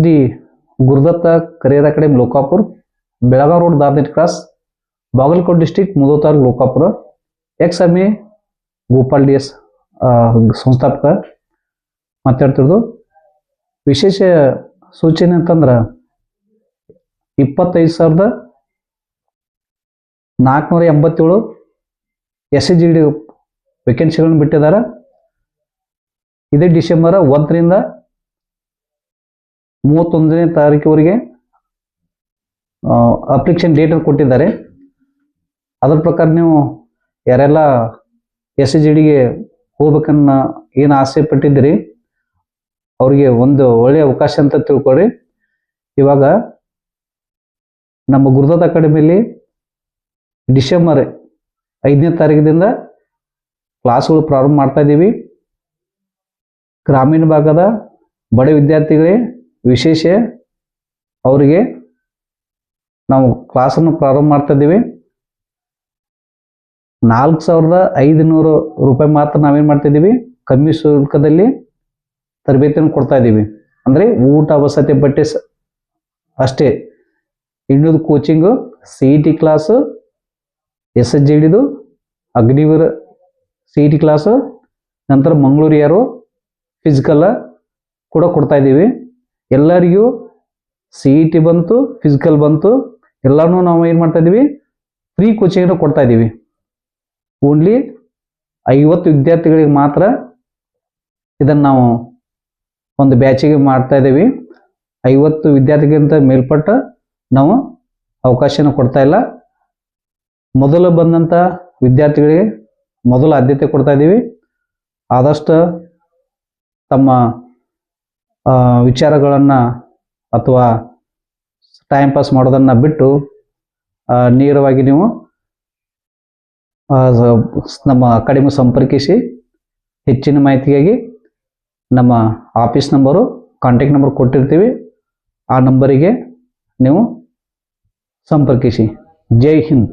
Shri Gurudatta career academy Lokapur, Belagavi road Darnet cross, Bagalkote district Mudhol taluk Lokapur. Ex M A Gopal D S ಸಂಸ್ಥಾಪಕ ಮಾತಾಡ್ತಿರೋದು. ವಿಶೇಷ ಸೂಚನೆ ಅಂತಂದ್ರೆ 25,487 SCGD ವೇಕೆನ್ಸಿಗಳನ್ನು ಬಿಟ್ಟಿದ್ದಾರೆ. ಇದೇ ಡಿಸೆಂಬರ್ 1ರಿಂದ 31ನೇ ತಾರೀಕುವರೆಗೆ ಅಪ್ಲಿಕೇಶನ್ ಡೇಟ್ ಕೊಟ್ಟಿದ್ದಾರೆ. ಅದರ ಪ್ರಕಾರ ನೀವು ಯಾರೆಲ್ಲ SCGDಗೆ ಹೋಗ್ಬೇಕನ್ನ ಏನು ಆಸೆ ಪಟ್ಟಿದ್ದೀರಿ ಅವರಿಗೆ ಒಂದು ಒಳ್ಳೆಯ ಅವಕಾಶ ಅಂತ ತಿಳ್ಕೊಳ್ಳಿ. ಇವಾಗ ನಮ್ಮ ಗುರುದತ್ತ ಅಕಾಡೆಮಿಯಲ್ಲಿ ಡಿಸೆಂಬರ್ 5ನೇ ತಾರೀಕಿನಿಂದ ಕ್ಲಾಸ್ಗಳು ಪ್ರಾರಂಭ ಮಾಡ್ತಾ ಇದ್ದೀವಿ. ಗ್ರಾಮೀಣ ಭಾಗದ ಬಡ ವಿದ್ಯಾರ್ಥಿಗಳೇ ವಿಶೇಷ ಅವರಿಗೆ ನಾವು ಕ್ಲಾಸನ್ನು ಪ್ರಾರಂಭ ಮಾಡ್ತಾ ಇದ್ದೀವಿ. 4,500 ರೂಪಾಯಿ ಮಾತ್ರ ನಾವೇನು ಮಾಡ್ತಿದ್ದೀವಿ, ಕಮ್ಮಿ ಶುಲ್ಕದಲ್ಲಿ ತರಬೇತಿಯನ್ನು ಕೊಡ್ತಾ ಇದ್ದೀವಿ. ಅಂದರೆ ಊಟ ವಸತಿ ಬಟ್ಟೆ ಅಷ್ಟೇ. ಇನ್ನೊಂದು ಕೋಚಿಂಗು CET ಕ್ಲಾಸು, SSGDದು ಅಗ್ನಿವೀರ CET ಕ್ಲಾಸು, ನಂತರ ಮಂಗಳೂರು ಯಾರು ಫಿಸಿಕಲ್ ಕೂಡ ಕೊಡ್ತಾ ಇದ್ದೀವಿ. ಎಲ್ಲರಿಗೂ CET ಬಂತು, ಫಿಸಿಕಲ್ ಬಂತು, ಎಲ್ಲನೂ ನಾವು ಏನು ಮಾಡ್ತಾ ಇದ್ದೀವಿ, ಫ್ರೀ ಕೋಚಿಂಗನ್ನು ಕೊಡ್ತಾ ಇದ್ದೀವಿ. ಓನ್ಲಿ 50 ವಿದ್ಯಾರ್ಥಿಗಳಿಗೆ ಮಾತ್ರ ಇದನ್ನು ನಾವು ಒಂದು ಬ್ಯಾಚಿಗೆ ಮಾಡ್ತಾ ಇದ್ದೀವಿ. 50 ವಿದ್ಯಾರ್ಥಿಗಿಂತ ಮೇಲ್ಪಟ್ಟ ನಾವು ಅವಕಾಶನ ಕೊಡ್ತಾ ಇಲ್ಲ. ಮೊದಲು ಬಂದಂಥ ವಿದ್ಯಾರ್ಥಿಗಳಿಗೆ ಮೊದಲು ಆದ್ಯತೆ ಕೊಡ್ತಾ ಇದ್ದೀವಿ. ಆದಷ್ಟು ತಮ್ಮ ವಿಚಾರಗಳನ್ನು ಅಥವಾ ಟೈಮ್ ಪಾಸ್ ಮಾಡೋದನ್ನು ಬಿಟ್ಟು ನೇರವಾಗಿ ನೀವು ನಮ್ಮ ಅಕಾಡೆಮಿ ಸಂಪರ್ಕಿಸಿ ಹೆಚ್ಚಿನ ಮಾಹಿತಿಗಾಗಿ ನಮ್ಮ ಆಫೀಸ್ ನಂಬರು, ಕಾಂಟ್ಯಾಕ್ಟ್ ನಂಬರ್ ಕೊಟ್ಟಿರ್ತೀವಿ. ಆ ನಂಬರಿಗೆ ನೀವು ಸಂಪರ್ಕಿಸಿ. ಜೈ ಹಿಂದ್.